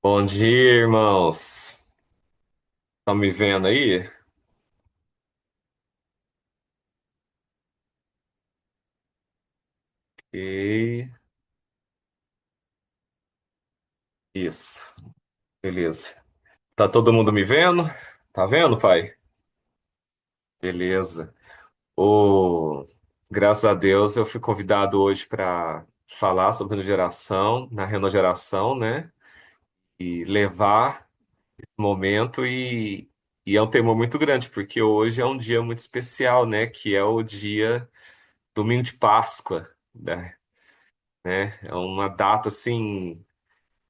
Bom dia, irmãos. Estão me vendo aí? E isso, beleza. Tá todo mundo me vendo? Tá vendo, pai? Beleza. O... Graças a Deus eu fui convidado hoje para falar sobre geração, na Renogeração, né? E levar esse momento e é um tema muito grande, porque hoje é um dia muito especial, né? Que é o dia domingo de Páscoa, né? É uma data assim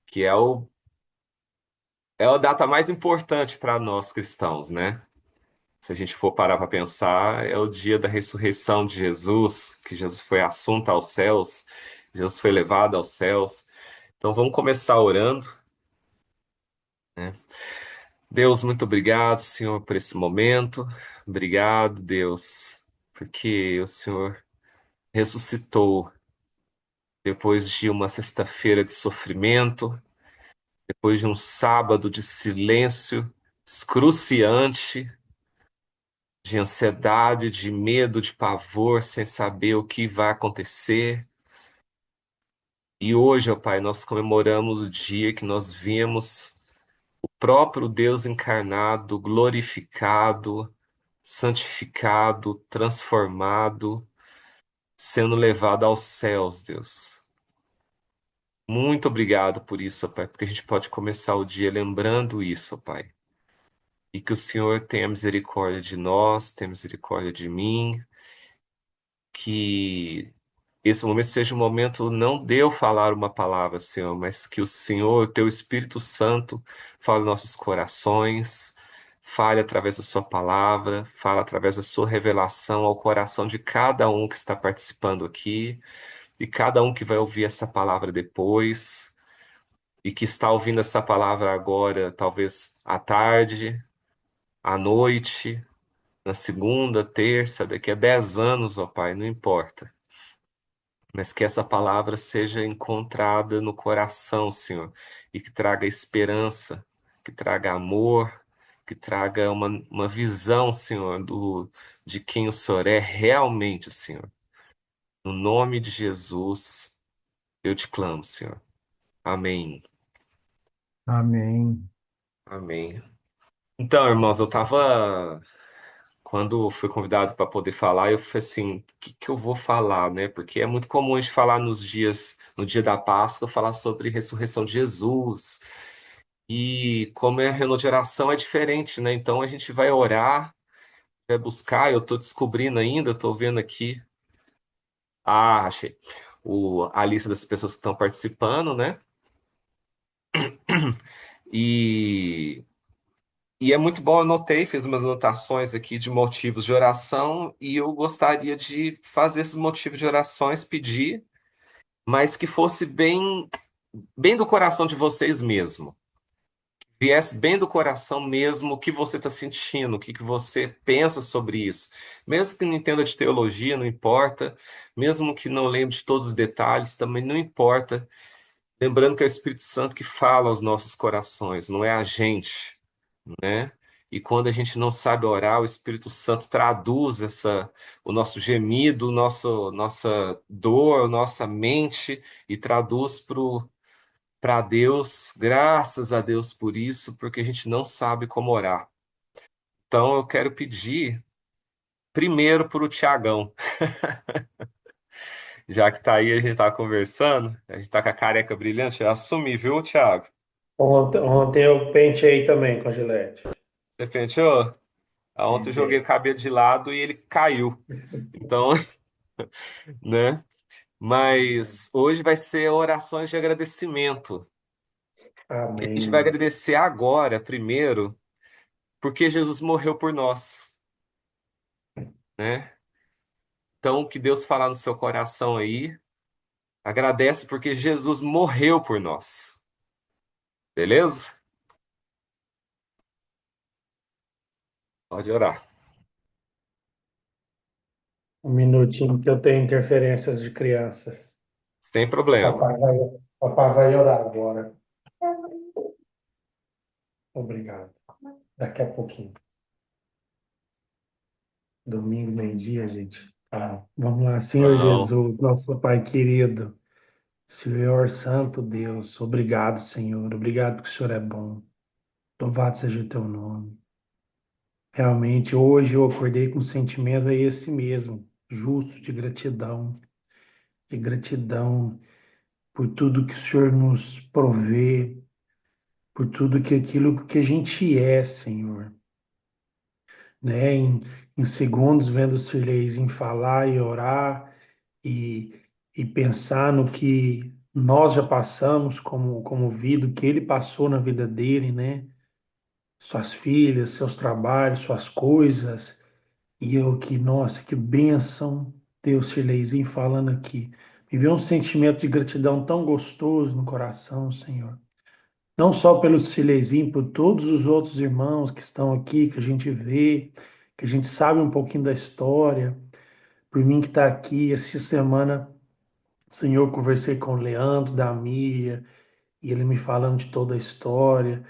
que é a data mais importante para nós cristãos, né? Se a gente for parar para pensar, é o dia da ressurreição de Jesus, que Jesus foi assunto aos céus, Jesus foi levado aos céus. Então vamos começar orando, né? Deus, muito obrigado, Senhor, por esse momento. Obrigado, Deus, porque o Senhor ressuscitou depois de uma sexta-feira de sofrimento, depois de um sábado de silêncio excruciante, de ansiedade, de medo, de pavor, sem saber o que vai acontecer. E hoje, ó Pai, nós comemoramos o dia que nós vimos o próprio Deus encarnado, glorificado, santificado, transformado, sendo levado aos céus, Deus. Muito obrigado por isso, ó Pai, porque a gente pode começar o dia lembrando isso, ó Pai. E que o Senhor tenha misericórdia de nós, tenha misericórdia de mim, que esse momento seja um momento não de eu falar uma palavra, Senhor, mas que o Senhor, o teu Espírito Santo, fale em nossos corações, fale através da sua palavra, fale através da sua revelação ao coração de cada um que está participando aqui e cada um que vai ouvir essa palavra depois e que está ouvindo essa palavra agora, talvez à tarde, à noite, na segunda, terça, daqui a 10 anos, ó Pai, não importa. Mas que essa palavra seja encontrada no coração, Senhor, e que traga esperança, que traga amor, que traga uma visão, Senhor, de quem o Senhor é realmente, Senhor. No nome de Jesus, eu te clamo, Senhor. Amém. Amém. Amém. Então, irmãos, quando fui convidado para poder falar, eu falei assim, o que que eu vou falar, né? Porque é muito comum a gente falar no dia da Páscoa, falar sobre ressurreição de Jesus. E como é a renogeração é diferente, né? Então a gente vai orar, vai buscar, eu estou descobrindo ainda, estou vendo aqui. Ah, achei. A lista das pessoas que estão participando, né? E E é muito bom, eu anotei, fiz umas anotações aqui de motivos de oração e eu gostaria de fazer esses motivos de orações, pedir, mas que fosse bem do coração de vocês mesmo. Viesse bem do coração mesmo o que você está sentindo, o que que você pensa sobre isso. Mesmo que não entenda de teologia, não importa. Mesmo que não lembre de todos os detalhes, também não importa. Lembrando que é o Espírito Santo que fala aos nossos corações, não é a gente, né? E quando a gente não sabe orar, o Espírito Santo traduz o nosso gemido, nossa dor, nossa mente e traduz para Deus. Graças a Deus por isso, porque a gente não sabe como orar. Então eu quero pedir primeiro para o Tiagão, já que tá aí, a gente tá conversando, a gente tá com a careca brilhante, eu assumi, viu, Thiago? Ontem eu penteei também com a Gillette. Você pensou? Ontem eu joguei o Pentei. cabelo de lado e ele caiu. Então, né? Mas hoje vai ser orações de agradecimento. E a gente vai Amém. agradecer agora, primeiro, porque Jesus morreu por nós, né? Então, o que Deus falar no seu coração aí, agradece porque Jesus morreu por nós. Beleza? Pode orar. Um minutinho que eu tenho interferências de crianças. Sem problema. Papai vai orar agora. Obrigado. Daqui a pouquinho. Domingo, meio-dia, gente. Tá. Vamos lá, Senhor Não. Jesus, nosso Pai querido, Senhor Santo Deus, obrigado, Senhor. Obrigado porque o Senhor é bom. Louvado seja o teu nome. Realmente, hoje eu acordei com um sentimento é esse mesmo, justo de gratidão por tudo que o Senhor nos provê, por tudo que aquilo que a gente é, Senhor, né? Em segundos, vendo o Silezinho falar e orar e, e pensar no que nós já passamos como vida, o que ele passou na vida dele, né? Suas filhas, seus trabalhos, suas coisas. E eu que, nossa, que bênção ter o Silezinho falando aqui. Me veio um sentimento de gratidão tão gostoso no coração, Senhor. Não só pelo Silezinho, por todos os outros irmãos que estão aqui, que a gente vê, que a gente sabe um pouquinho da história, por mim que está aqui. Essa semana, Senhor, conversei com o Leandro da Míria, e ele me falando de toda a história.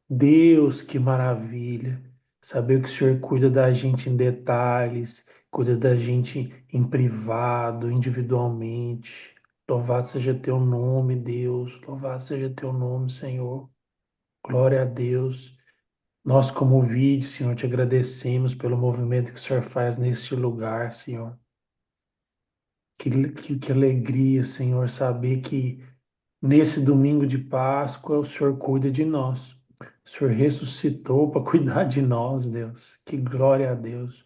Deus, que maravilha! Saber que o Senhor cuida da gente em detalhes, cuida da gente em privado, individualmente. Louvado seja teu nome, Deus. Louvado seja teu nome, Senhor. Glória a Deus. Nós, como vídeo, Senhor, te agradecemos pelo movimento que o Senhor faz neste lugar, Senhor. Que alegria, Senhor, saber que nesse domingo de Páscoa o Senhor cuida de nós. O Senhor ressuscitou para cuidar de nós, Deus. Que glória a Deus.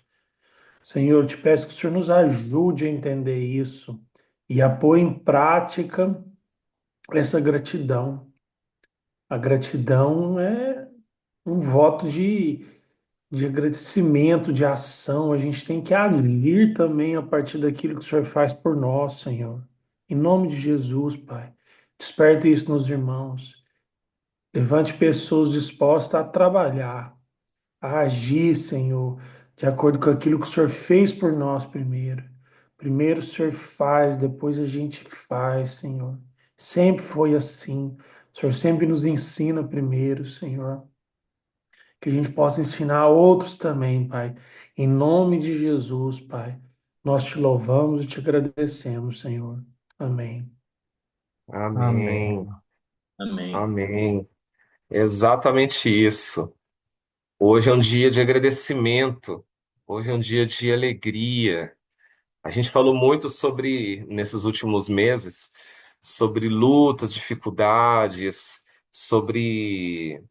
Senhor, eu te peço que o Senhor nos ajude a entender isso e a pôr em prática essa gratidão. A gratidão é um voto de agradecimento, de ação. A gente tem que agir também a partir daquilo que o Senhor faz por nós, Senhor. Em nome de Jesus, Pai. Desperte isso nos irmãos. Levante pessoas dispostas a trabalhar, a agir, Senhor, de acordo com aquilo que o Senhor fez por nós primeiro. Primeiro o Senhor faz, depois a gente faz, Senhor. Sempre foi assim. O Senhor sempre nos ensina primeiro, Senhor. Que a gente possa ensinar a outros também, Pai. Em nome de Jesus, Pai. Nós te louvamos e te agradecemos, Senhor. Amém. Amém. Amém. Amém. Amém. Exatamente isso. Hoje é um dia de agradecimento. Hoje é um dia de alegria. A gente falou muito sobre, nesses últimos meses, sobre lutas, dificuldades, sobre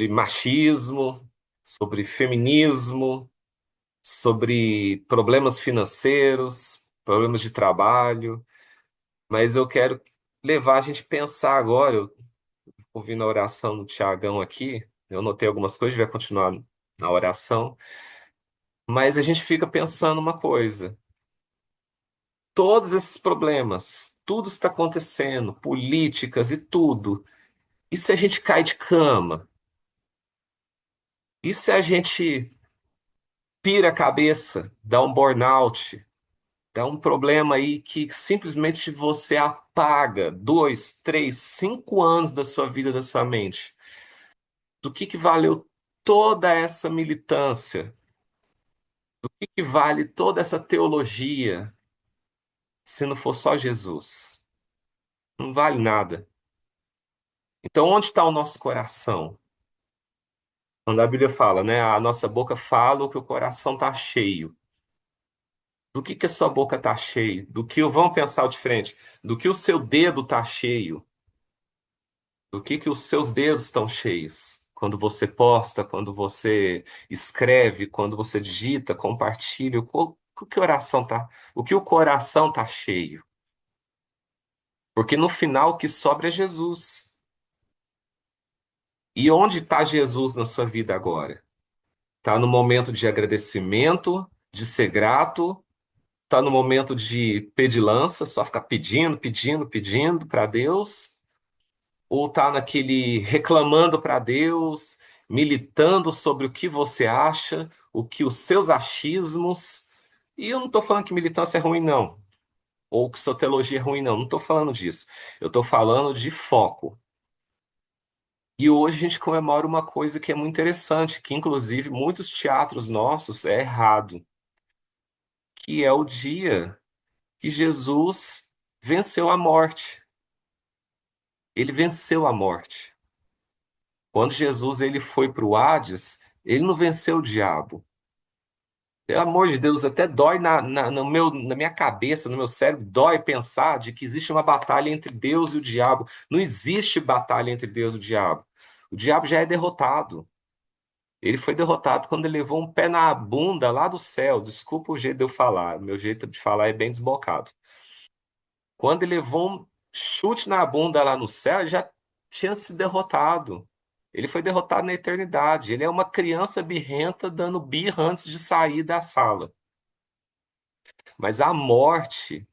machismo, sobre feminismo, sobre problemas financeiros, problemas de trabalho. Mas eu quero levar a gente a pensar agora, eu ouvindo a oração do Tiagão aqui, eu notei algumas coisas, vai continuar na oração, mas a gente fica pensando uma coisa: todos esses problemas, tudo está acontecendo, políticas e tudo. E se a gente cai de cama? E se a gente pira a cabeça, dá um burnout, dá um problema aí que simplesmente você apaga 2, 3, 5 anos da sua vida, da sua mente? Do que valeu toda essa militância? Que vale toda essa teologia se não for só Jesus? Não vale nada. Então, onde está o nosso coração? Quando a Bíblia fala, né? A nossa boca fala o que o coração está cheio. Do que a sua boca está cheio? Vamos pensar diferente, do que o seu dedo está cheio? Do que os seus dedos estão cheios? Quando você posta, quando você escreve, quando você digita, compartilha, o que oração tá, o que o coração está cheio? Porque no final o que sobra é Jesus. E onde está Jesus na sua vida agora? Está no momento de agradecimento, de ser grato, está no momento de pedilança, só ficar pedindo, pedindo, pedindo para Deus, ou está naquele reclamando para Deus, militando sobre o que você acha, o que os seus achismos. E eu não estou falando que militância é ruim, não, ou que sua teologia é ruim, não. Não estou falando disso. Eu estou falando de foco. E hoje a gente comemora uma coisa que é muito interessante, que inclusive muitos teatros nossos é errado, que é o dia que Jesus venceu a morte. Ele venceu a morte. Quando Jesus ele foi para o Hades, ele não venceu o diabo. Pelo amor de Deus, até dói na minha cabeça, no meu cérebro, dói pensar de que existe uma batalha entre Deus e o diabo. Não existe batalha entre Deus e o diabo. O diabo já é derrotado. Ele foi derrotado quando ele levou um pé na bunda lá do céu. Desculpa o jeito de eu falar, meu jeito de falar é bem desbocado. Quando ele levou um chute na bunda lá no céu, ele já tinha se derrotado. Ele foi derrotado na eternidade. Ele é uma criança birrenta dando birra antes de sair da sala. Mas a morte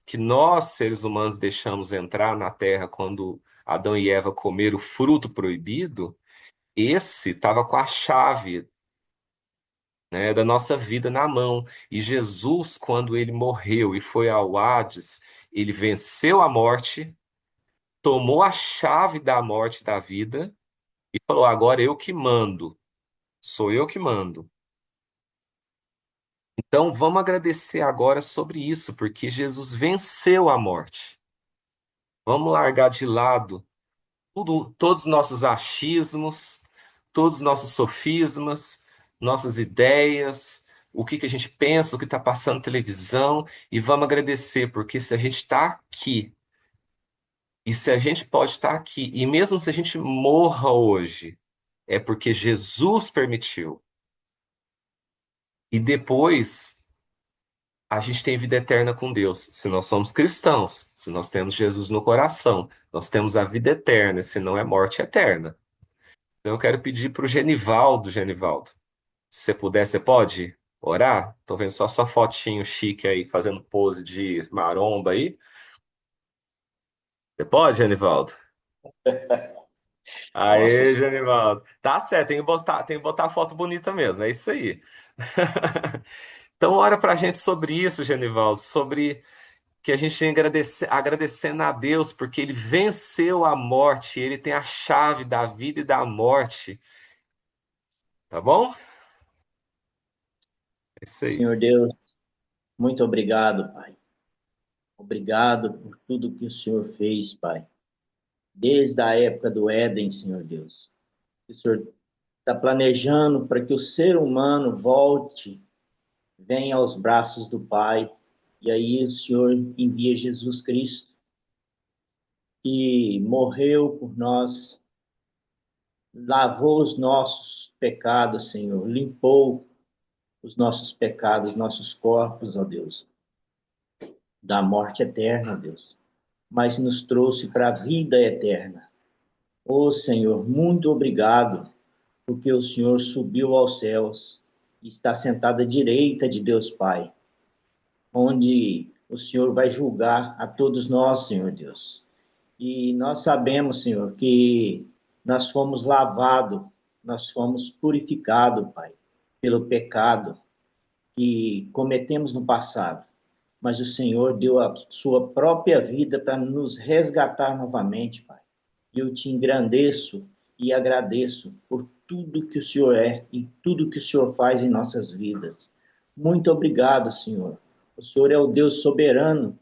que nós, seres humanos, deixamos entrar na Terra quando Adão e Eva comeram o fruto proibido, esse estava com a chave, né, da nossa vida na mão. E Jesus, quando ele morreu e foi ao Hades, ele venceu a morte, tomou a chave da morte e da vida e falou: agora eu que mando, sou eu que mando. Então vamos agradecer agora sobre isso, porque Jesus venceu a morte. Vamos largar de lado todos os nossos achismos, todos os nossos sofismas, nossas ideias, o que que a gente pensa, o que está passando na televisão, e vamos agradecer, porque se a gente está aqui, e se a gente pode estar aqui, e mesmo se a gente morra hoje, é porque Jesus permitiu. E depois a gente tem vida eterna com Deus. Se nós somos cristãos, se nós temos Jesus no coração, nós temos a vida eterna, se não é morte eterna. Então eu quero pedir para o Genivaldo, se você puder, você pode orar? Tô vendo só sua fotinho chique aí, fazendo pose de maromba aí. Você pode, Genivaldo? Posso Aê, sim. Genivaldo. Tá certo, tem que botar a foto bonita mesmo, é isso aí. Então, ora pra gente sobre isso, Genivaldo, sobre que a gente tem que agradecendo a Deus, porque ele venceu a morte, ele tem a chave da vida e da morte, tá bom? É isso aí. Senhor Deus, muito obrigado, Pai. Obrigado por tudo que o Senhor fez, Pai. Desde a época do Éden, Senhor Deus. O Senhor está planejando para que o ser humano volte, venha aos braços do Pai. E aí o Senhor envia Jesus Cristo, que morreu por nós, lavou os nossos pecados, Senhor, limpou os nossos pecados, nossos corpos, ó Deus, da morte eterna, ó Deus, mas nos trouxe para a vida eterna. Ó Senhor, muito obrigado, porque o Senhor subiu aos céus e está sentado à direita de Deus Pai, onde o Senhor vai julgar a todos nós, Senhor Deus. E nós sabemos, Senhor, que nós fomos lavados, nós fomos purificados, Pai, pelo pecado que cometemos no passado. Mas o Senhor deu a sua própria vida para nos resgatar novamente, Pai. E eu te engrandeço e agradeço por tudo que o Senhor é e tudo que o Senhor faz em nossas vidas. Muito obrigado, Senhor. O Senhor é o Deus soberano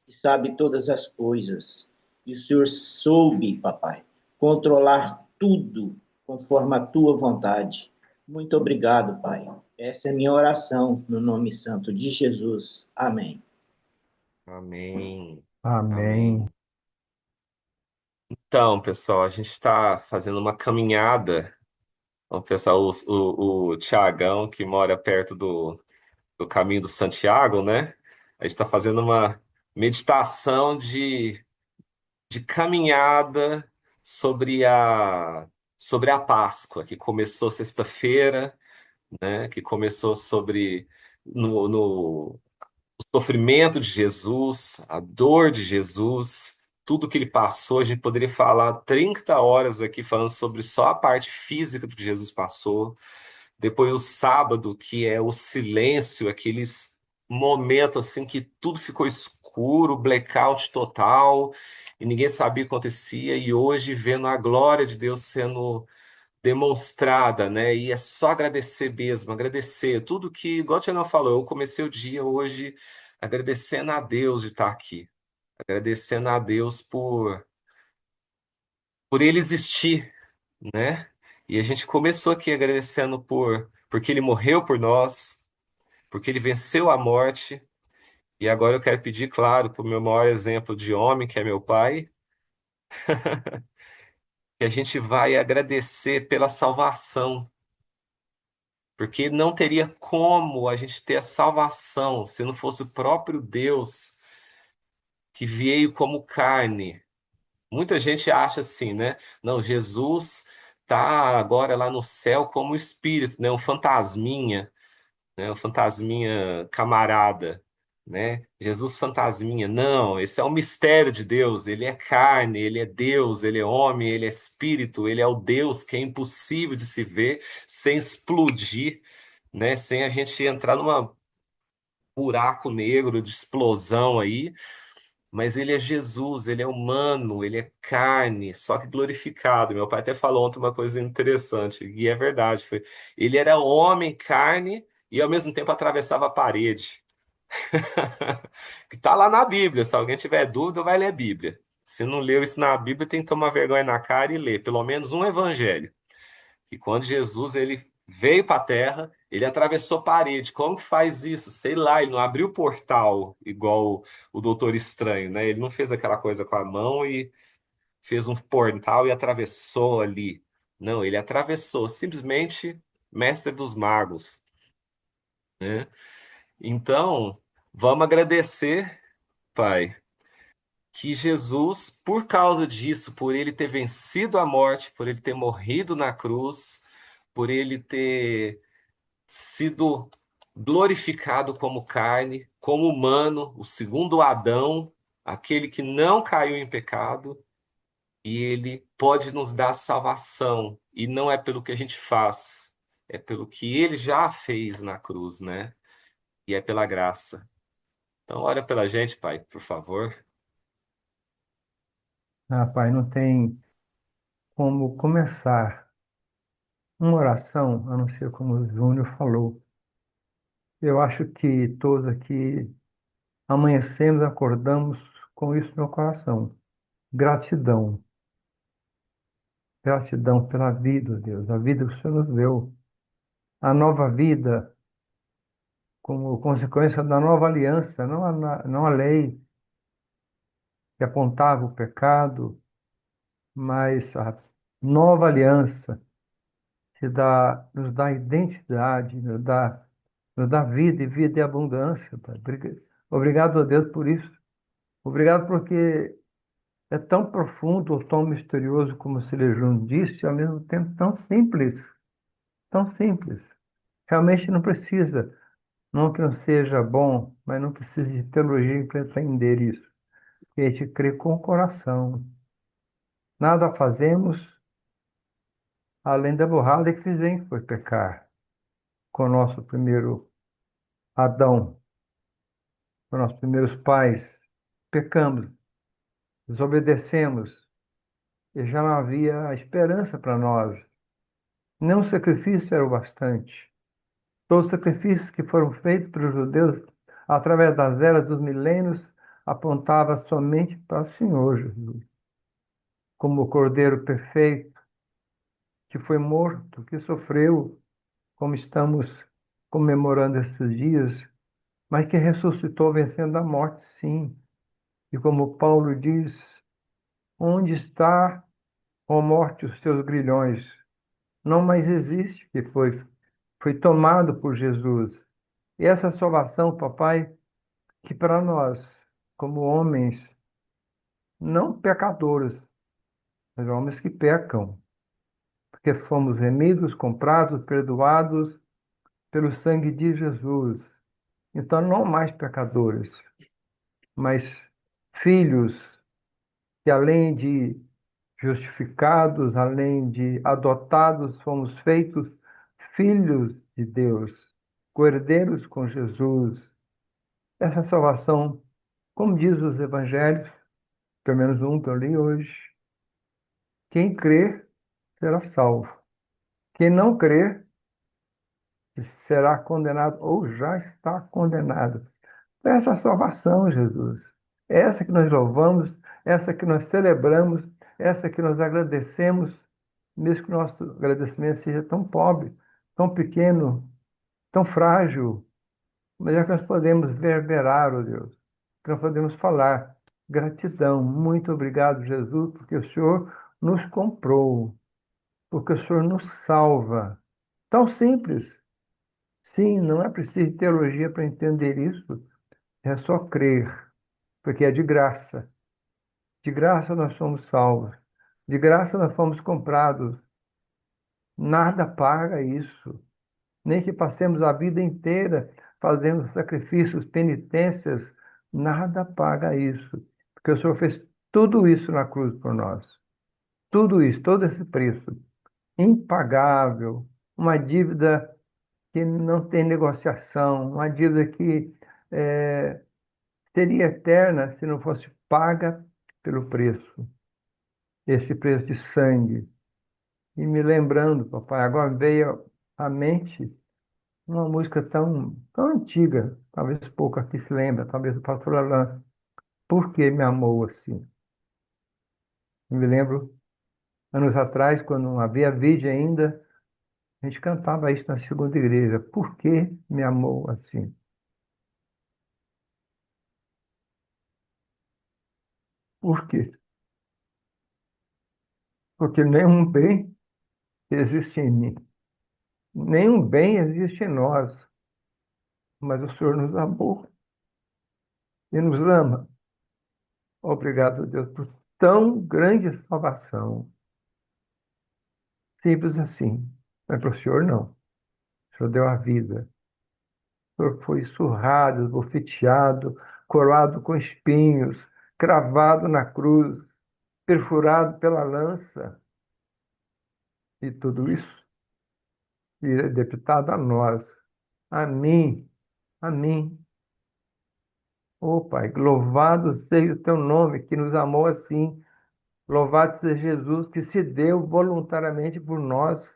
que sabe todas as coisas. E o Senhor soube, papai, controlar tudo conforme a tua vontade. Muito obrigado, Pai. Essa é a minha oração no nome santo de Jesus. Amém. Amém. Amém. Amém. Então, pessoal, a gente está fazendo uma caminhada. Vamos pensar o Tiagão, que mora perto do caminho do Santiago, né? A gente está fazendo uma meditação de caminhada sobre sobre a Páscoa, que começou sexta-feira, né? Que começou sobre no o sofrimento de Jesus, a dor de Jesus, tudo que ele passou. A gente poderia falar 30 horas aqui falando sobre só a parte física do que Jesus passou. Depois o sábado, que é o silêncio, aqueles momentos assim que tudo ficou escuro escuro, blackout total, e ninguém sabia o que acontecia, e hoje vendo a glória de Deus sendo demonstrada, né? E é só agradecer mesmo, agradecer tudo que, igual a Tia não falou, eu comecei o dia hoje agradecendo a Deus de estar aqui, agradecendo a Deus por ele existir, né? E a gente começou aqui agradecendo porque ele morreu por nós, porque ele venceu a morte. E agora eu quero pedir, claro, para o meu maior exemplo de homem, que é meu pai, que a gente vai agradecer pela salvação, porque não teria como a gente ter a salvação se não fosse o próprio Deus que veio como carne. Muita gente acha assim, né? Não, Jesus tá agora lá no céu como espírito, né? Um fantasminha, né? Um fantasminha camarada, né? Jesus fantasminha. Não, esse é o mistério de Deus. Ele é carne, ele é Deus, ele é homem, ele é espírito, ele é o Deus que é impossível de se ver sem explodir, né? Sem a gente entrar numa buraco negro de explosão aí, mas ele é Jesus, ele é humano, ele é carne, só que glorificado. Meu pai até falou ontem uma coisa interessante, e é verdade, foi, ele era homem, carne, e ao mesmo tempo atravessava a parede. Que tá lá na Bíblia, se alguém tiver dúvida, vai ler a Bíblia. Se não leu isso na Bíblia, tem que tomar vergonha na cara e ler pelo menos um evangelho. E quando Jesus ele veio para a Terra, ele atravessou parede. Como que faz isso? Sei lá, ele não abriu portal igual o Doutor Estranho, né? Ele não fez aquela coisa com a mão e fez um portal e atravessou ali. Não, ele atravessou, simplesmente mestre dos magos, né? Então, vamos agradecer, Pai, que Jesus, por causa disso, por ele ter vencido a morte, por ele ter morrido na cruz, por ele ter sido glorificado como carne, como humano, o segundo Adão, aquele que não caiu em pecado, e ele pode nos dar salvação. E não é pelo que a gente faz, é pelo que ele já fez na cruz, né? E é pela graça. Então, ora pela gente, Pai, por favor. Ah, Pai, não tem como começar uma oração, a não ser como o Júnior falou. Eu acho que todos aqui amanhecemos, acordamos com isso no coração. Gratidão. Gratidão pela vida, Deus, a vida que o Senhor nos deu. A nova vida como consequência da nova aliança, não a lei que apontava o pecado, mas a nova aliança nos dá identidade, nos dá vida e vida e abundância, Pai. Obrigado a Deus por isso. Obrigado porque é tão profundo, tão misterioso, como o Celestino disse, e ao mesmo tempo tão simples, tão simples. Realmente não precisa, não que não seja bom, mas não precisa de teologia para entender isso. Porque a gente crê com o coração. Nada fazemos além da burrada que fizemos, que foi pecar com o nosso primeiro Adão, com nossos primeiros pais. Pecamos, desobedecemos, e já não havia esperança para nós. Nenhum sacrifício era o bastante. Todos os sacrifícios que foram feitos pelos judeus através das eras dos milênios apontavam somente para o Senhor Jesus, como o Cordeiro perfeito que foi morto, que sofreu, como estamos comemorando esses dias, mas que ressuscitou vencendo a morte, sim. E como Paulo diz, onde está, ó morte, os teus grilhões? Não mais existe, que foi tomado por Jesus. E essa salvação, papai, que para nós, como homens, não pecadores, mas homens que pecam, porque fomos remidos, comprados, perdoados pelo sangue de Jesus. Então, não mais pecadores, mas filhos que, além de justificados, além de adotados, fomos feitos filhos de Deus, co-herdeiros com Jesus. Essa salvação Como diz os evangelhos, pelo menos um que eu li hoje, quem crer será salvo. Quem não crer será condenado ou já está condenado. Essa salvação, Jesus. Essa que nós louvamos, essa que nós celebramos, essa que nós agradecemos, mesmo que o nosso agradecimento seja tão pobre, tão pequeno, tão frágil, mas é que nós podemos verberar, ó Deus, que nós podemos falar. Gratidão, muito obrigado, Jesus, porque o Senhor nos comprou, porque o Senhor nos salva. Tão simples. Sim, não é preciso teologia para entender isso, é só crer, porque é de graça. De graça nós somos salvos. De graça nós fomos comprados. Nada paga isso. Nem que passemos a vida inteira fazendo sacrifícios, penitências, nada paga isso. Porque o Senhor fez tudo isso na cruz por nós. Tudo isso, todo esse preço. Impagável. Uma dívida que não tem negociação. Uma dívida que seria eterna se não fosse paga pelo preço. Esse preço de sangue. E me lembrando, papai, agora veio à mente uma música tão antiga, talvez pouco aqui se lembra, talvez o pastor Alain, Por que me amou assim? Eu me lembro, anos atrás, quando não havia vídeo ainda, a gente cantava isso na segunda igreja, Por que me amou assim? Por quê? Porque nenhum bem existe em mim, nenhum bem existe em nós, mas o Senhor nos amou e nos ama. Obrigado, Deus, por tão grande salvação. Simples assim. Mas para o Senhor, não. O Senhor deu a vida. O Senhor foi surrado, esbofeteado, coroado com espinhos, cravado na cruz, perfurado pela lança. E tudo isso é deputado a nós, a mim, a mim. Ô Pai, louvado seja o teu nome que nos amou assim. Louvado seja Jesus que se deu voluntariamente por nós.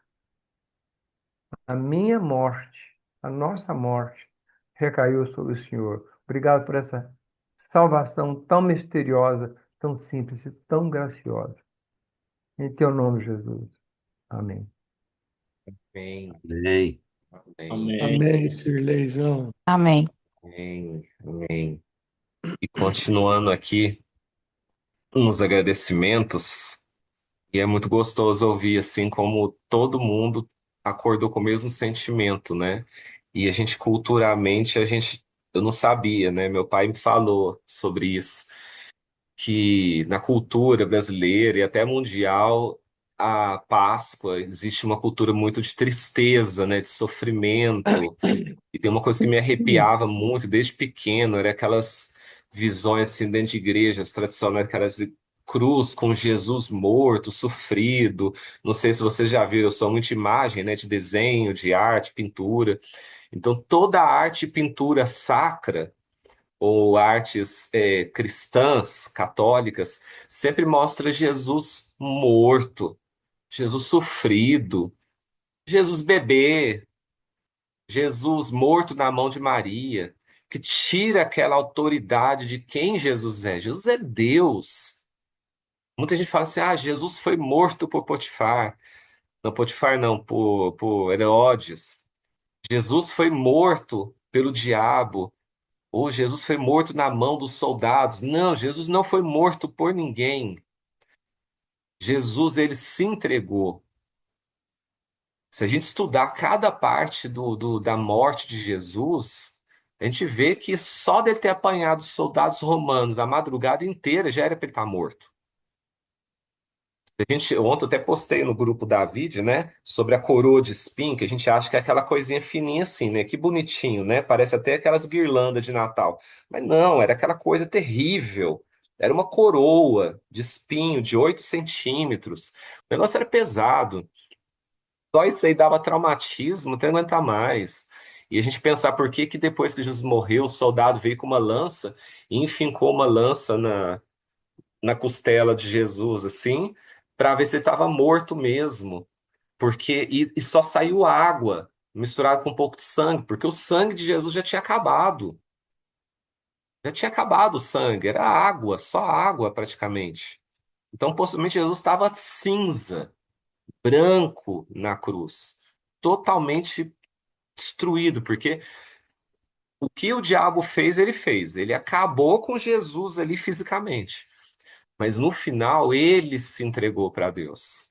A minha morte, a nossa morte, recaiu sobre o Senhor. Obrigado por essa salvação tão misteriosa, tão simples e tão graciosa. Em teu nome, Jesus. Amém. Amém. Amém. Amém. Amém. Amém, Sirleizão. Amém. Amém. Amém. E continuando aqui, uns agradecimentos. E é muito gostoso ouvir assim como todo mundo acordou com o mesmo sentimento, né? E a gente culturalmente eu não sabia, né? Meu pai me falou sobre isso, que na cultura brasileira e até mundial a Páscoa existe uma cultura muito de tristeza, né? De sofrimento. E tem uma coisa que me arrepiava muito desde pequeno, era aquelas visões assim dentro de igrejas tradicionais, aquelas de cruz com Jesus morto, sofrido. Não sei se você já viu, eu sou muito de imagem, né, de desenho, de arte, pintura. Então toda a arte e pintura sacra ou artes cristãs, católicas, sempre mostra Jesus morto, Jesus sofrido, Jesus bebê, Jesus morto na mão de Maria, que tira aquela autoridade de quem Jesus é. Jesus é Deus. Muita gente fala assim: ah, Jesus foi morto por Potifar. Não, Potifar não, por Herodes. Jesus foi morto pelo diabo. Ou Jesus foi morto na mão dos soldados. Não, Jesus não foi morto por ninguém. Jesus, ele se entregou. Se a gente estudar cada parte da morte de Jesus, a gente vê que só dele ter apanhado os soldados romanos a madrugada inteira já era para ele estar morto. Ontem eu até postei no grupo da David, né, sobre a coroa de espinho, que a gente acha que é aquela coisinha fininha assim, né, que bonitinho, né, parece até aquelas guirlandas de Natal. Mas não, era aquela coisa terrível. Era uma coroa de espinho de 8 centímetros. O negócio era pesado. Só isso aí dava traumatismo, até não aguentar mais. E a gente pensar por que que depois que Jesus morreu, o soldado veio com uma lança e enfincou uma lança na costela de Jesus, assim, para ver se ele estava morto mesmo. Porque e só saiu água misturada com um pouco de sangue, porque o sangue de Jesus já tinha acabado. Já tinha acabado o sangue, era água, só água praticamente. Então, possivelmente, Jesus estava cinza, branco na cruz, totalmente destruído, porque o que o diabo fez, ele fez. Ele acabou com Jesus ali fisicamente. Mas no final, ele se entregou para Deus.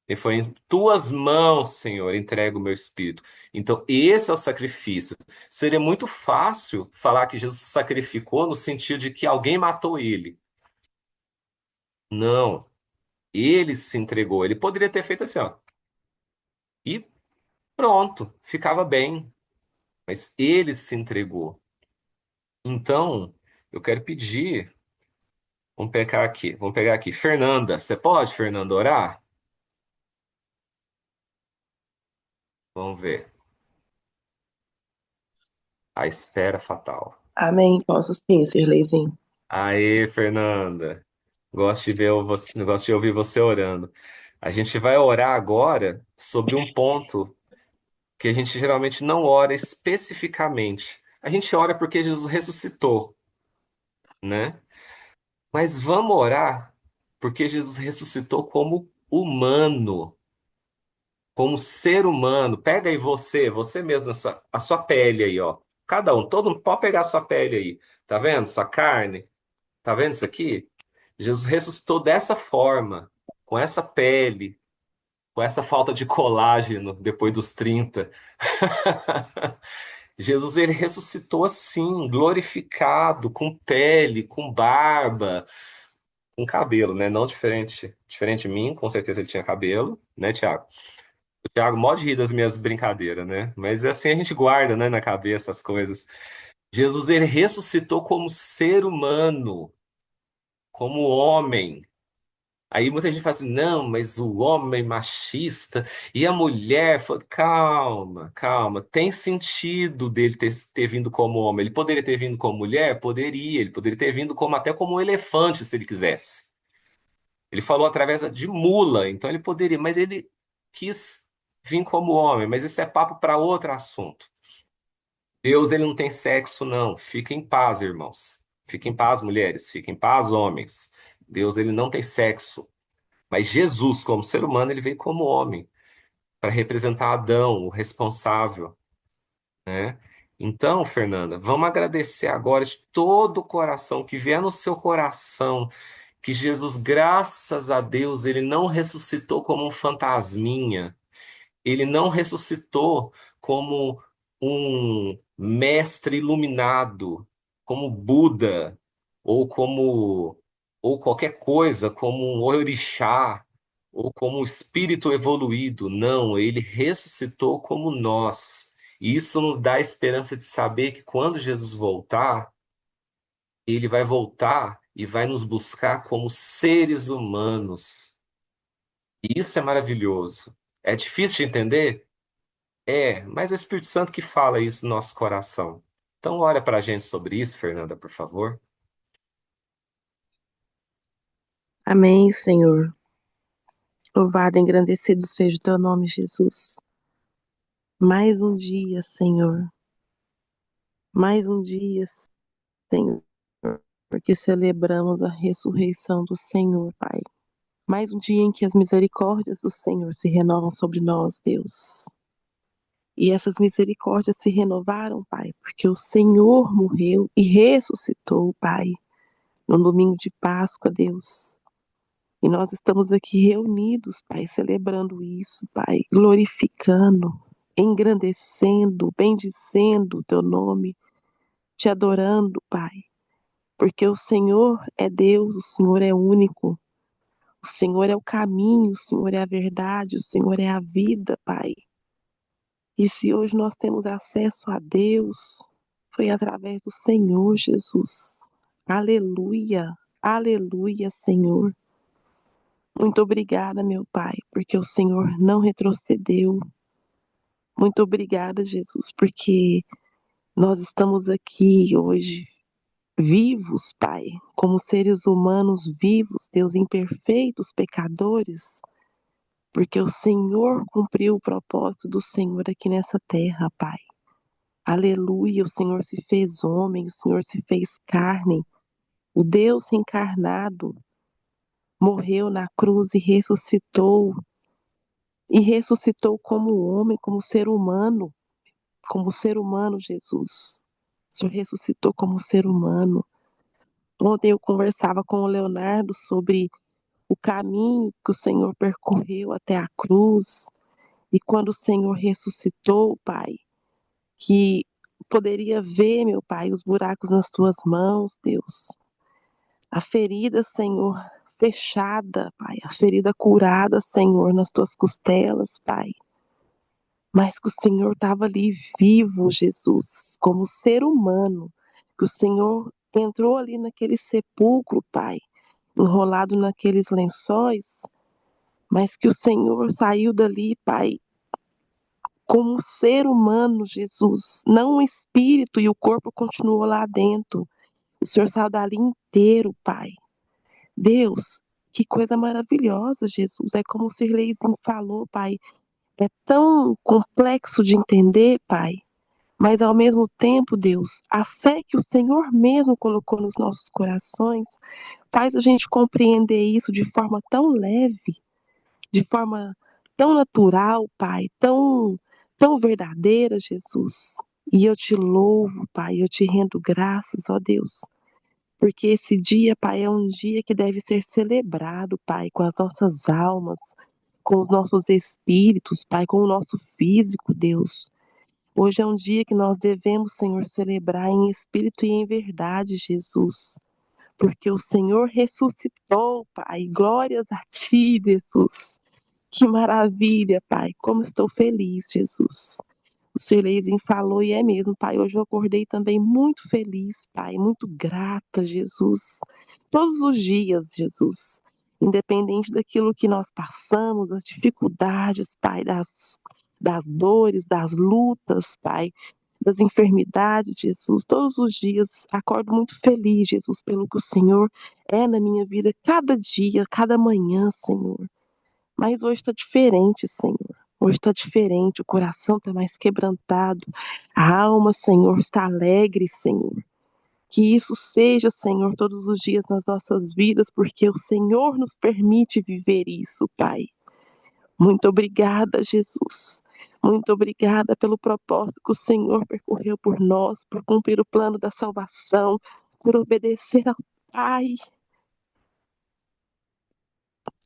E foi em tuas mãos, Senhor, entrego o meu espírito. Então, esse é o sacrifício. Seria muito fácil falar que Jesus se sacrificou no sentido de que alguém matou ele. Não, ele se entregou. Ele poderia ter feito assim, ó, e pronto, ficava bem. Mas ele se entregou. Então, eu quero pedir, vamos pegar aqui. Fernanda, você pode, Fernanda, orar? Vamos ver. A espera fatal. Amém. Posso sim, Sirleizinho. Aê, Fernanda. Gosto de ouvir você orando. A gente vai orar agora sobre um ponto que a gente geralmente não ora especificamente. A gente ora porque Jesus ressuscitou, né? Mas vamos orar porque Jesus ressuscitou como humano, como ser humano. Pega aí você mesmo, a sua pele aí, ó. Cada um, todo mundo pode pegar a sua pele aí. Tá vendo? Sua carne. Tá vendo isso aqui? Jesus ressuscitou dessa forma, com essa pele, com essa falta de colágeno depois dos 30. Jesus ele ressuscitou assim, glorificado, com pele, com barba, com cabelo, né? Não diferente de mim, com certeza ele tinha cabelo, né, Tiago? O Tiago mó de rir das minhas brincadeiras, né? Mas assim a gente guarda, né, na cabeça as coisas. Jesus ele ressuscitou como ser humano, como homem. Aí muita gente fala assim, não, mas o homem machista e a mulher, calma, calma, tem sentido dele ter vindo como homem. Ele poderia ter vindo como mulher? Poderia, ele poderia ter vindo como até como um elefante, se ele quisesse. Ele falou através de mula, então ele poderia, mas ele quis vir como homem, mas isso é papo para outro assunto. Deus, ele não tem sexo, não. Fiquem em paz, irmãos. Fiquem em paz, mulheres. Fiquem em paz, homens. Deus, ele não tem sexo. Mas Jesus, como ser humano, ele veio como homem, para representar Adão, o responsável, né? Então, Fernanda, vamos agradecer agora de todo o coração, que vier no seu coração, que Jesus, graças a Deus, ele não ressuscitou como um fantasminha, ele não ressuscitou como um mestre iluminado, como Buda, ou como ou qualquer coisa, como um orixá, ou como um espírito evoluído. Não, ele ressuscitou como nós. E isso nos dá a esperança de saber que quando Jesus voltar, ele vai voltar e vai nos buscar como seres humanos. E isso é maravilhoso. É difícil de entender? É, mas é o Espírito Santo que fala isso no nosso coração. Então, olha para a gente sobre isso, Fernanda, por favor. Amém, Senhor. Louvado e engrandecido seja o teu nome, Jesus. Mais um dia, Senhor. Mais um dia, Senhor. Porque celebramos a ressurreição do Senhor, Pai. Mais um dia em que as misericórdias do Senhor se renovam sobre nós, Deus. E essas misericórdias se renovaram, Pai, porque o Senhor morreu e ressuscitou, Pai, no domingo de Páscoa, Deus. E nós estamos aqui reunidos, Pai, celebrando isso, Pai, glorificando, engrandecendo, bendizendo o teu nome, te adorando, Pai, porque o Senhor é Deus, o Senhor é único, o Senhor é o caminho, o Senhor é a verdade, o Senhor é a vida, Pai. E se hoje nós temos acesso a Deus, foi através do Senhor Jesus. Aleluia, aleluia, Senhor. Muito obrigada, meu Pai, porque o Senhor não retrocedeu. Muito obrigada, Jesus, porque nós estamos aqui hoje vivos, Pai, como seres humanos vivos, Deus, imperfeitos, pecadores, porque o Senhor cumpriu o propósito do Senhor aqui nessa terra, Pai. Aleluia, o Senhor se fez homem, o Senhor se fez carne, o Deus encarnado morreu na cruz e ressuscitou como homem, como ser humano, Jesus. O Senhor ressuscitou como ser humano. Ontem eu conversava com o Leonardo sobre o caminho que o Senhor percorreu até a cruz, e quando o Senhor ressuscitou, Pai, que poderia ver, meu Pai, os buracos nas tuas mãos, Deus. A ferida, Senhor, fechada, Pai. A ferida curada, Senhor, nas tuas costelas, Pai. Mas que o Senhor estava ali vivo, Jesus, como ser humano. Que o Senhor entrou ali naquele sepulcro, Pai, enrolado naqueles lençóis, mas que o Senhor saiu dali, Pai, como ser humano, Jesus, não um espírito, e o corpo continuou lá dentro. O Senhor saiu dali inteiro, Pai. Deus, que coisa maravilhosa, Jesus. É como o Sirleizinho falou, Pai. É tão complexo de entender, Pai. Mas ao mesmo tempo, Deus, a fé que o Senhor mesmo colocou nos nossos corações faz a gente compreender isso de forma tão leve, de forma tão natural, Pai, tão verdadeira, Jesus. E eu te louvo, Pai, eu te rendo graças, ó Deus, porque esse dia, Pai, é um dia que deve ser celebrado, Pai, com as nossas almas, com os nossos espíritos, Pai, com o nosso físico, Deus. Hoje é um dia que nós devemos, Senhor, celebrar em espírito e em verdade, Jesus. Porque o Senhor ressuscitou, Pai. Glórias a ti, Jesus. Que maravilha, Pai. Como estou feliz, Jesus. O Sirleizinho falou e é mesmo, Pai. Hoje eu acordei também muito feliz, Pai. Muito grata, Jesus. Todos os dias, Jesus. Independente daquilo que nós passamos, das dificuldades, Pai, das dores, das lutas, Pai, das enfermidades, Jesus. Todos os dias acordo muito feliz, Jesus, pelo que o Senhor é na minha vida, cada dia, cada manhã, Senhor. Mas hoje está diferente, Senhor. Hoje está diferente, o coração está mais quebrantado, a alma, Senhor, está alegre, Senhor. Que isso seja, Senhor, todos os dias nas nossas vidas, porque o Senhor nos permite viver isso, Pai. Muito obrigada, Jesus. Muito obrigada pelo propósito que o Senhor percorreu por nós, por cumprir o plano da salvação, por obedecer ao Pai.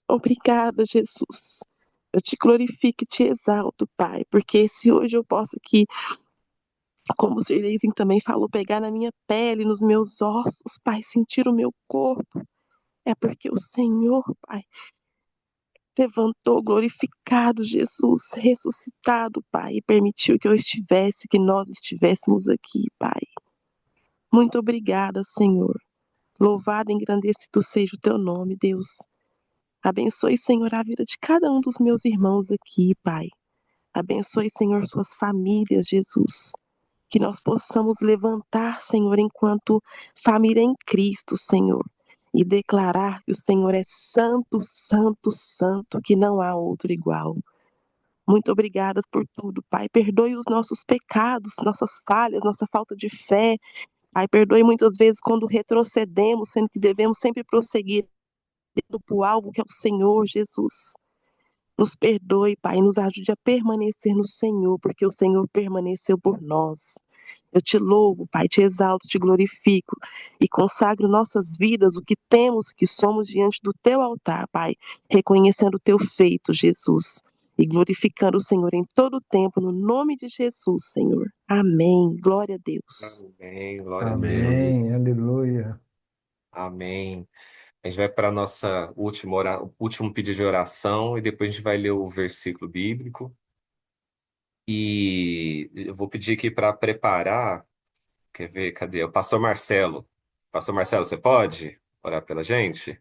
Obrigada, Jesus. Eu te glorifico e te exalto, Pai, porque se hoje eu posso aqui, como o Sirleizinho também falou, pegar na minha pele, nos meus ossos, Pai, sentir o meu corpo, é porque o Senhor, Pai, levantou, glorificado Jesus, ressuscitado, Pai, e permitiu que eu estivesse, que nós estivéssemos aqui, Pai. Muito obrigada, Senhor. Louvado e engrandecido seja o teu nome, Deus. Abençoe, Senhor, a vida de cada um dos meus irmãos aqui, Pai. Abençoe, Senhor, suas famílias, Jesus. Que nós possamos levantar, Senhor, enquanto família em Cristo, Senhor, e declarar que o Senhor é santo, santo, santo, que não há outro igual. Muito obrigada por tudo, Pai. Perdoe os nossos pecados, nossas falhas, nossa falta de fé. Pai, perdoe muitas vezes quando retrocedemos, sendo que devemos sempre prosseguir para o alvo que é o Senhor Jesus. Nos perdoe, Pai, nos ajude a permanecer no Senhor, porque o Senhor permaneceu por nós. Eu te louvo, Pai, te exalto, te glorifico e consagro nossas vidas, o que temos, o que somos diante do teu altar, Pai, reconhecendo o teu feito, Jesus, e glorificando o Senhor em todo o tempo, no nome de Jesus, Senhor. Amém. Glória a Deus. Amém, glória a Amém. Amém, Deus. aleluia. Amém. A gente vai para a nossa último pedido de oração e depois a gente vai ler o versículo bíblico. E eu vou pedir aqui para preparar. Quer ver? Cadê? O pastor Marcelo. Pastor Marcelo, você pode orar pela gente?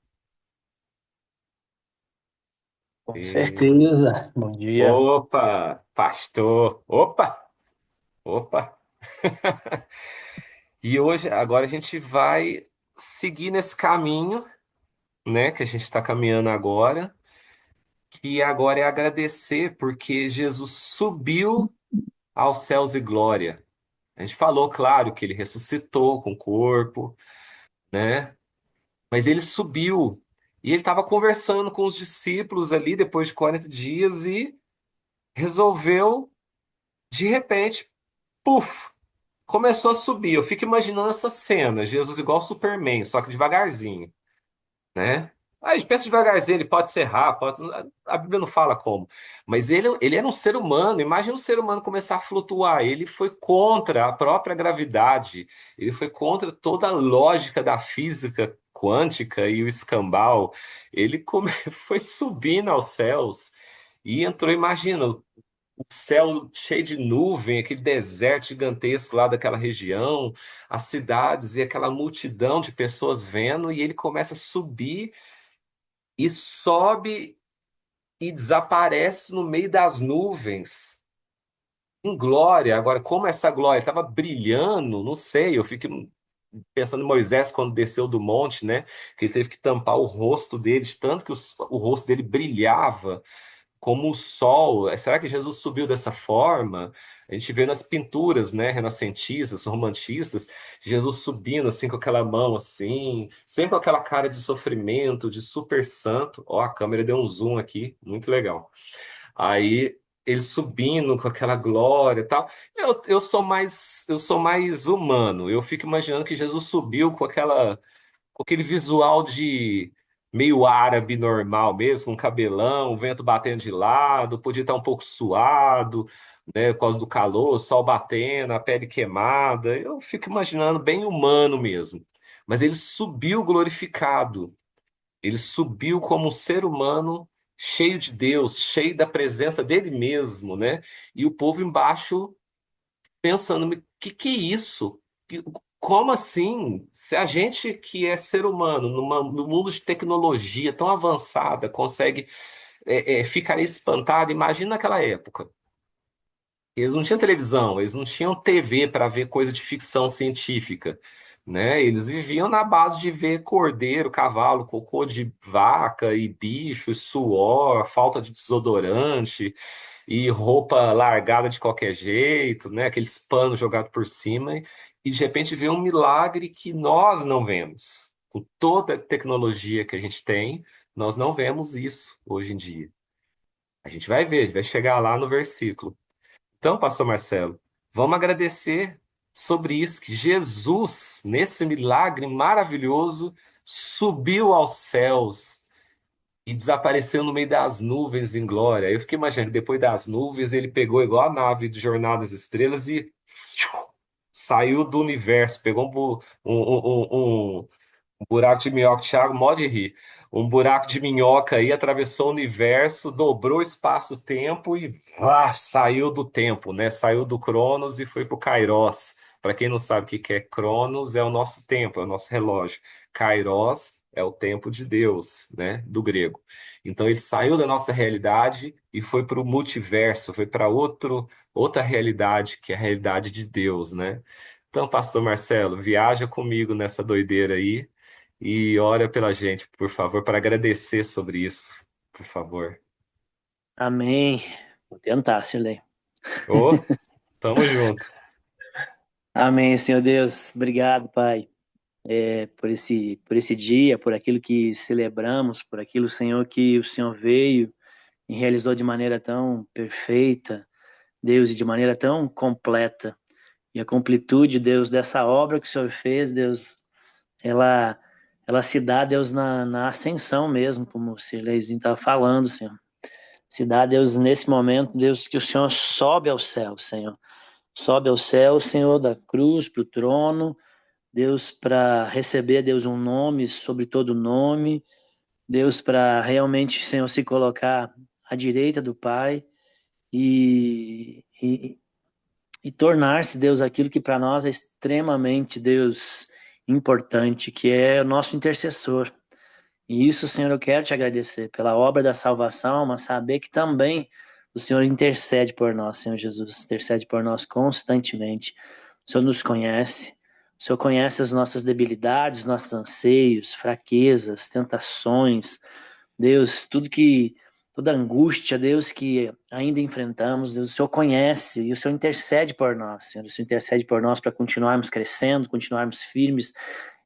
Com E- certeza. Bom dia. Opa, pastor. Opa, opa. E hoje, agora a gente vai seguir nesse caminho, né, que a gente está caminhando agora, que agora é agradecer porque Jesus subiu aos céus e glória. A gente falou, claro, que ele ressuscitou com o corpo, né? Mas ele subiu e ele estava conversando com os discípulos ali depois de 40 dias e resolveu, de repente, puf, começou a subir. Eu fico imaginando essa cena, Jesus igual Superman, só que devagarzinho, né? Aí a gente pensa devagarzinho, ele pode ser rápido, a Bíblia não fala como, mas ele era um ser humano. Imagina um ser humano começar a flutuar. Ele foi contra a própria gravidade, ele foi contra toda a lógica da física quântica e o escambau. Foi subindo aos céus e entrou, imagina, o céu cheio de nuvem, aquele deserto gigantesco lá daquela região, as cidades e aquela multidão de pessoas vendo, e ele começa a subir e sobe e desaparece no meio das nuvens, em glória. Agora, como essa glória estava brilhando, não sei, eu fico pensando em Moisés quando desceu do monte, né? Que ele teve que tampar o rosto dele, de tanto que o rosto dele brilhava como o sol. Será que Jesus subiu dessa forma? A gente vê nas pinturas, né, renascentistas, romantistas, Jesus subindo assim com aquela mão assim, sempre com aquela cara de sofrimento, de super santo. Ó, a câmera deu um zoom aqui, muito legal. Aí ele subindo com aquela glória e tal. Eu sou mais humano. Eu fico imaginando que Jesus subiu com aquele visual de meio árabe normal mesmo, com cabelão, o vento batendo de lado, podia estar um pouco suado, né, por causa do calor, o sol batendo, a pele queimada. Eu fico imaginando bem humano mesmo. Mas ele subiu glorificado. Ele subiu como um ser humano cheio de Deus, cheio da presença dele mesmo, né? E o povo embaixo pensando, que é isso? Como assim? Se a gente que é ser humano, no mundo de tecnologia tão avançada, consegue ficar espantado, imagina naquela época. Eles não tinham televisão, eles não tinham TV para ver coisa de ficção científica, né? Eles viviam na base de ver cordeiro, cavalo, cocô de vaca e bicho, e suor, falta de desodorante e roupa largada de qualquer jeito, né? Aqueles panos jogados por cima e de repente vê um milagre que nós não vemos. Com toda a tecnologia que a gente tem, nós não vemos isso hoje em dia. A gente vai ver, vai chegar lá no versículo. Então, pastor Marcelo, vamos agradecer sobre isso, que Jesus, nesse milagre maravilhoso, subiu aos céus e desapareceu no meio das nuvens em glória. Eu fiquei imaginando que depois das nuvens ele pegou igual a nave de Jornada das Estrelas e saiu do universo, pegou um buraco de minhoca, Thiago, mó de rir. Um buraco de minhoca aí atravessou o universo, dobrou o espaço-tempo e saiu do tempo, né? Saiu do Cronos e foi para o Kairos. Para quem não sabe o que que é Cronos, é o nosso tempo, é o nosso relógio. Kairos é o tempo de Deus, né? Do grego. Então ele saiu da nossa realidade e foi para o multiverso, foi para outra realidade, que é a realidade de Deus, né? Então, pastor Marcelo, viaja comigo nessa doideira aí e ora pela gente, por favor, para agradecer sobre isso, por favor. Amém. Vou tentar, Sirlei. Ô, tamo junto. Amém, Senhor Deus. Obrigado, Pai, por esse dia, por aquilo que celebramos, por aquilo, Senhor, que o Senhor veio e realizou de maneira tão perfeita, Deus, e de maneira tão completa. E a completude, Deus, dessa obra que o Senhor fez, Deus, ela, ela se dá, Deus, na ascensão mesmo, como o Sirleizinho estava falando, Senhor. Se dá, Deus, nesse momento, Deus, que o Senhor sobe ao céu, Senhor. Sobe ao céu, Senhor, da cruz para o trono, Deus, para receber, Deus, um nome sobre todo nome, Deus, para realmente, Senhor, se colocar à direita do Pai e tornar-se, Deus, aquilo que para nós é extremamente, Deus, importante, que é o nosso intercessor. E isso, Senhor, eu quero te agradecer pela obra da salvação, mas saber que também o Senhor intercede por nós, Senhor Jesus, intercede por nós constantemente. O Senhor nos conhece, o Senhor conhece as nossas debilidades, nossos anseios, fraquezas, tentações, Deus, toda angústia, Deus, que ainda enfrentamos, Deus, o Senhor conhece e o Senhor intercede por nós, Senhor. O Senhor intercede por nós para continuarmos crescendo, continuarmos firmes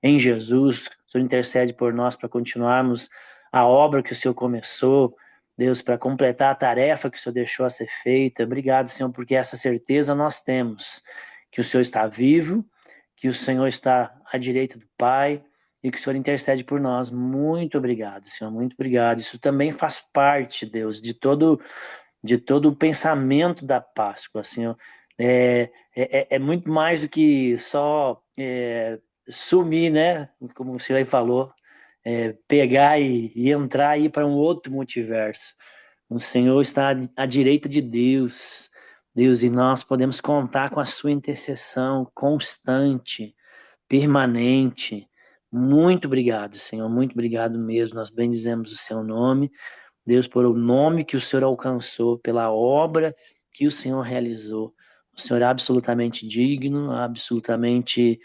em Jesus. O Senhor intercede por nós para continuarmos a obra que o Senhor começou, Deus, para completar a tarefa que o Senhor deixou a ser feita. Obrigado, Senhor, porque essa certeza nós temos, que o Senhor está vivo, que o Senhor está à direita do Pai, e que o Senhor intercede por nós. Muito obrigado, Senhor, muito obrigado. Isso também faz parte, Deus, de todo o pensamento da Páscoa, Senhor. É muito mais do que só sumir, né? Como o Senhor aí falou, pegar e entrar aí para um outro multiverso. O Senhor está à direita de Deus, Deus, e nós podemos contar com a sua intercessão constante, permanente. Muito obrigado, Senhor, muito obrigado mesmo. Nós bendizemos o seu nome, Deus, por o nome que o Senhor alcançou, pela obra que o Senhor realizou. O Senhor é absolutamente digno, absolutamente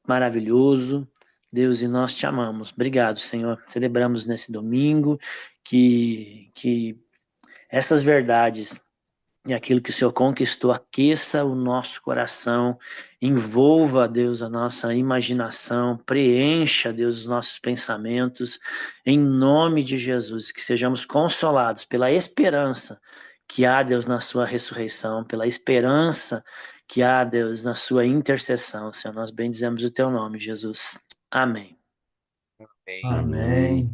maravilhoso. Deus, e nós te amamos. Obrigado, Senhor. Celebramos nesse domingo que essas verdades e aquilo que o Senhor conquistou aqueça o nosso coração, envolva, Deus, a nossa imaginação, preencha, Deus, os nossos pensamentos, em nome de Jesus, que sejamos consolados pela esperança que há, Deus, na sua ressurreição, pela esperança que há, Deus, na sua intercessão, Senhor. Nós bendizemos o teu nome, Jesus. Amém. Amém.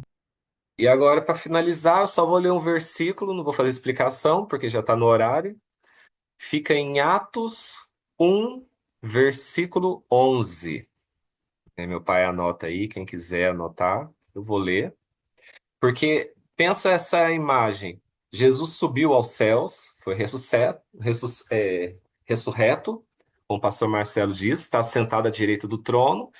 E agora, para finalizar, eu só vou ler um versículo, não vou fazer explicação, porque já está no horário. Fica em Atos 1, versículo 11. Meu pai anota aí, quem quiser anotar, eu vou ler. Porque pensa essa imagem. Jesus subiu aos céus, foi ressurreto, como o pastor Marcelo disse, está sentado à direita do trono.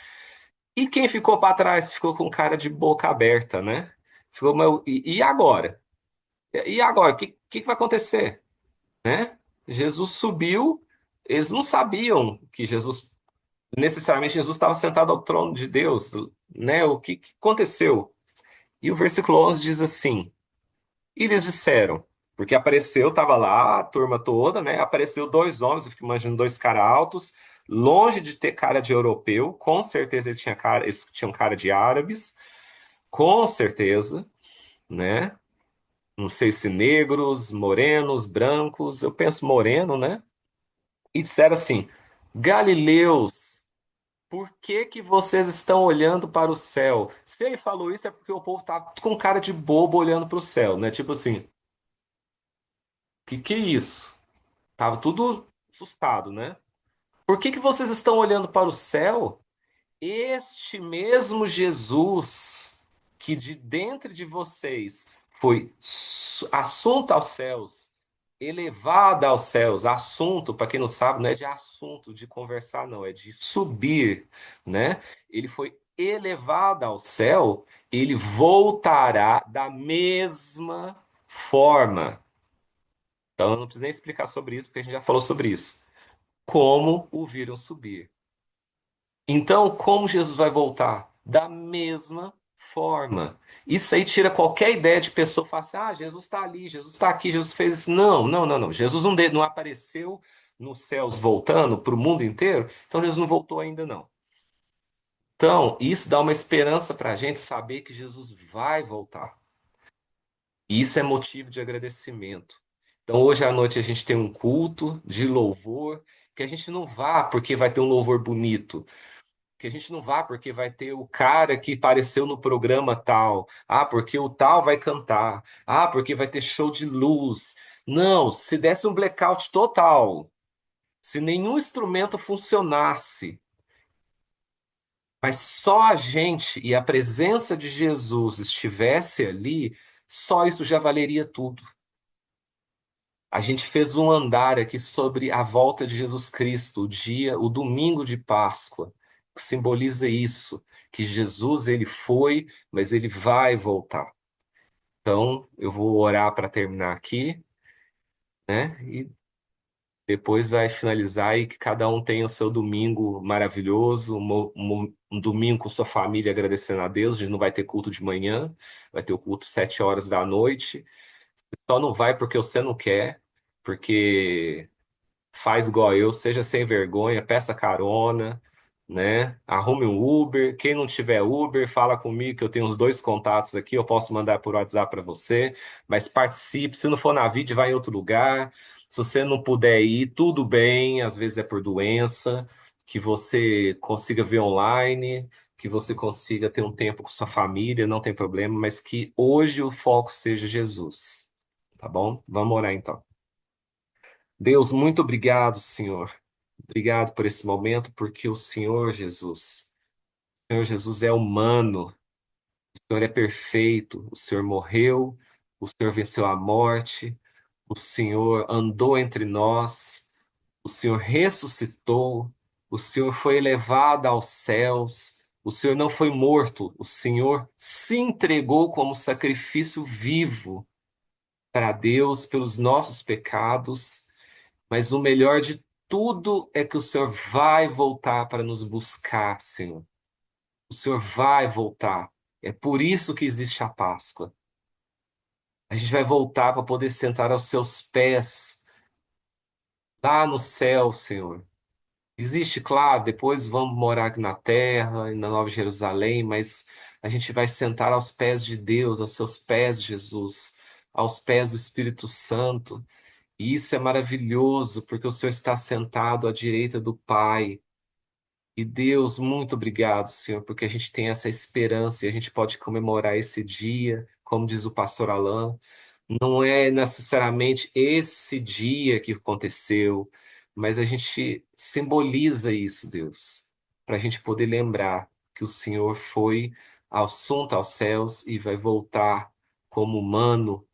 E quem ficou para trás? Ficou com cara de boca aberta, né? Ficou, e agora? E agora? O que vai acontecer? Né? Jesus subiu, eles não sabiam que necessariamente Jesus estava sentado ao trono de Deus, né? O que aconteceu? E o versículo 11 diz assim: E eles disseram, porque apareceu, estava lá a turma toda, né? Apareceu dois homens, eu fico imaginando dois caras altos, longe de ter cara de europeu, com certeza eles tinham cara de árabes, com certeza, né? Não sei se negros, morenos, brancos, eu penso moreno, né? E disseram assim: Galileus, por que que vocês estão olhando para o céu? Se ele falou isso é porque o povo tá com cara de bobo olhando para o céu, né? Tipo assim, que é isso? Tava tudo assustado, né? Por que que vocês estão olhando para o céu? Este mesmo Jesus que de dentro de vocês foi assunto aos céus, elevado aos céus. Assunto, para quem não sabe, não é de assunto, de conversar, não, é de subir, né? Ele foi elevado ao céu, ele voltará da mesma forma. Então, eu não preciso nem explicar sobre isso, porque a gente já falou sobre isso. Como o viram subir. Então, como Jesus vai voltar? Da mesma forma. Isso aí tira qualquer ideia de pessoa falar assim: ah, Jesus está ali, Jesus está aqui, Jesus fez isso. Não, não, não, não. Jesus não apareceu nos céus voltando para o mundo inteiro, então Jesus não voltou ainda, não. Então, isso dá uma esperança para a gente saber que Jesus vai voltar. E isso é motivo de agradecimento. Então, hoje à noite a gente tem um culto de louvor, que a gente não vá porque vai ter um louvor bonito, que a gente não vá porque vai ter o cara que apareceu no programa tal. Ah, porque o tal vai cantar. Ah, porque vai ter show de luz. Não, se desse um blackout total, se nenhum instrumento funcionasse, mas só a gente e a presença de Jesus estivesse ali, só isso já valeria tudo. A gente fez um andar aqui sobre a volta de Jesus Cristo, o domingo de Páscoa, que simboliza isso, que Jesus, ele foi, mas ele vai voltar. Então, eu vou orar para terminar aqui, né? E depois vai finalizar e que cada um tenha o seu domingo maravilhoso, um domingo com sua família agradecendo a Deus. A gente não vai ter culto de manhã, vai ter o culto 7 horas da noite. Só não vai porque você não quer, porque faz igual eu, seja sem vergonha, peça carona, né? Arrume um Uber. Quem não tiver Uber, fala comigo que eu tenho os dois contatos aqui, eu posso mandar por WhatsApp para você, mas participe. Se não for na vídeo, vai em outro lugar. Se você não puder ir, tudo bem, às vezes é por doença, que você consiga ver online, que você consiga ter um tempo com sua família, não tem problema, mas que hoje o foco seja Jesus, tá bom? Vamos orar então. Deus, muito obrigado, Senhor. Obrigado por esse momento, porque o Senhor Jesus é humano, o Senhor é perfeito, o Senhor morreu, o Senhor venceu a morte, o Senhor andou entre nós, o Senhor ressuscitou, o Senhor foi elevado aos céus, o Senhor não foi morto, o Senhor se entregou como sacrifício vivo para Deus pelos nossos pecados. Mas o melhor de tudo é que o Senhor vai voltar para nos buscar, Senhor. O Senhor vai voltar. É por isso que existe a Páscoa. A gente vai voltar para poder sentar aos seus pés, lá no céu, Senhor. Existe, claro, depois vamos morar aqui na terra, na Nova Jerusalém, mas a gente vai sentar aos pés de Deus, aos seus pés, Jesus, aos pés do Espírito Santo. E isso é maravilhoso, porque o Senhor está sentado à direita do Pai. E Deus, muito obrigado, Senhor, porque a gente tem essa esperança e a gente pode comemorar esse dia, como diz o pastor Alain. Não é necessariamente esse dia que aconteceu, mas a gente simboliza isso, Deus, para a gente poder lembrar que o Senhor foi assunto aos céus e vai voltar como humano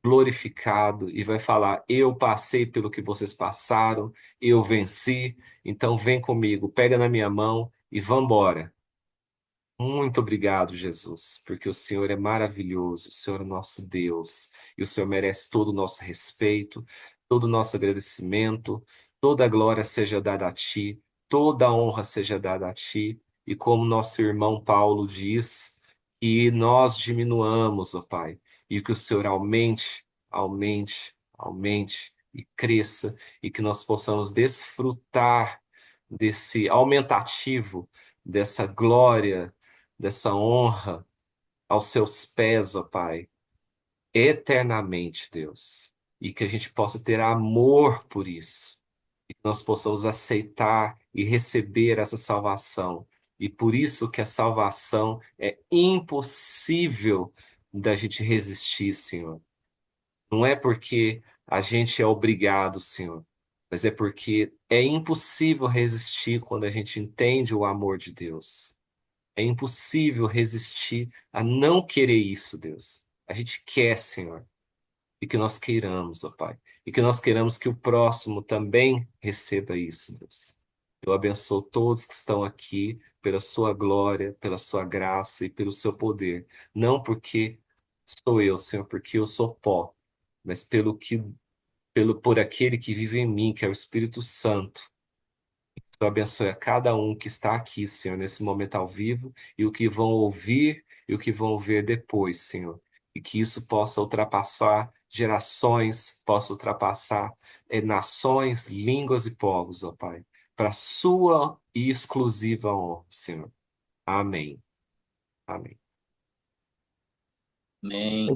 glorificado e vai falar: Eu passei pelo que vocês passaram, eu venci, então vem comigo, pega na minha mão e vambora. Muito obrigado, Jesus, porque o Senhor é maravilhoso, o Senhor é nosso Deus, e o Senhor merece todo o nosso respeito, todo o nosso agradecimento, toda a glória seja dada a Ti, toda a honra seja dada a Ti, e como nosso irmão Paulo diz, que nós diminuamos, ó Pai, e que o Senhor aumente, aumente, aumente e cresça, e que nós possamos desfrutar desse aumentativo, dessa glória, dessa honra aos seus pés, ó Pai, eternamente, Deus. E que a gente possa ter amor por isso. E que nós possamos aceitar e receber essa salvação. E por isso que a salvação é impossível da gente resistir, Senhor. Não é porque a gente é obrigado, Senhor, mas é porque é impossível resistir quando a gente entende o amor de Deus. É impossível resistir a não querer isso, Deus. A gente quer, Senhor, e que nós queiramos, ó Pai, e que nós queiramos que o próximo também receba isso, Deus. Eu abençoo todos que estão aqui pela sua glória, pela sua graça e pelo seu poder. Não porque sou eu, Senhor, porque eu sou pó, mas por aquele que vive em mim, que é o Espírito Santo. Eu abençoe a cada um que está aqui, Senhor, nesse momento ao vivo, e o que vão ouvir e o que vão ver depois, Senhor. E que isso possa ultrapassar gerações, possa ultrapassar nações, línguas e povos, ó Pai, para sua e exclusiva honra, Senhor. Amém. Amém. Amém.